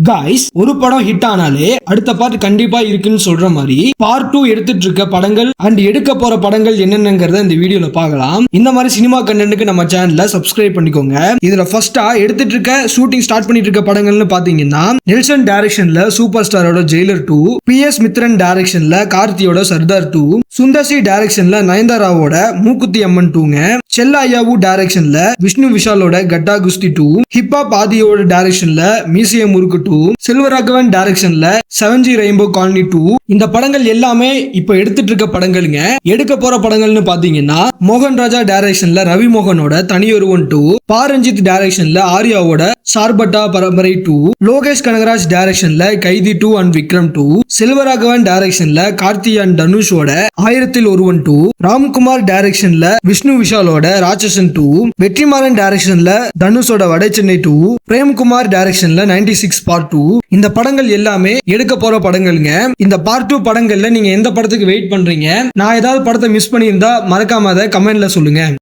Guys, ஒரு படம் hit ஆனாலே அடுத்த பார்ட் கண்டிப்பா இருக்குன்னு சொல்ற மாதிரி பார்ட் 2 எடுத்துட்டு இருக்க படங்கள் அண்ட் எடுக்க போற படங்கள் என்னென்னங்கறத இந்த வீடியோல பார்க்கலாம். இந்த மாதிரி சினிமா கண்டென்ட்க்கு நம்ம சேனலை சப்ஸ்கிரைப் பண்ணிக்கோங்க. இதுல ஃபர்ஸ்டா எடுத்துட்டு இருக்க ஷூட்டிங் ஸ்டார்ட் பண்ணிட்டு இருக்க படங்கள்னு பாத்தீங்கன்னா நெல்சன் டைரக்ஷன்ல சூப்பர் ஸ்டாரோட ஜெயிலர் 2, PS மித்ரன் டைரக்ஷன்ல கார்த்தியோட சர்தார் 2, சுந்தர்சி டைரக்ஷன்ல நயன்தாராவோட மூக்குத்தி அம்மன் 2ங்க, செல்லாயாவு டைரக்ஷன்ல விஷ்ணு விஷாலோட கட்டா குஸ்தி 2, ஹிப்ஹாப் ஆதியோட டைரக்ஷன்ல மியூசியம் முருக்கு 2, செல்வராகவன் டைரக்ஷன்ல 7G ரெயின்போ காலனி 2. இந்த படங்கள் எல்லாமே இப்ப எடுத்துட்டு இருக்க படங்கள்ங்க. எடுக்க போற படங்கள்னு பாத்தீங்கன்னா மோகன் ராஜா டைரக்ஷன்ல ரவி மோகனோட தனியொருவன் 2, பாரஞ்சித் டைரக்ஷன்ல ஆர்யாவோட சார்பட்டா பரம்பரை 2, லோகேஷ் கனகராஜ் டைரக்ஷன்ல கைதி 2 அண்ட் விக்ரம் 2, செல்வராகவன் டைரக்ஷன்ல கார்த்தி அண்ட் தனுஷோட ஆயிரத்தில் ஒருவன் 2, ராம்குமார் டைரக்ஷன்ல விஷ்ணு விஷாலோட ராட்சசன் 2, வெற்றிமாறன் டைரக்ஷன்ல தனுஷோட வட சென்னை 2, பிரேம்குமார் டைரக்ஷன்ல 96 பார்ட் 2. இந்த படங்கள் எல்லாமே எடுக்க போற படங்கள்ங்க. இந்த பார்ட் 2 படங்கள்ல நீங்க எந்த படத்துக்கு வெயிட் பண்றீங்க? நான் ஏதாவது படத்தை மிஸ் பண்ணியிருந்தா மறக்காம அதை கமெண்ட்ல சொல்லுங்க.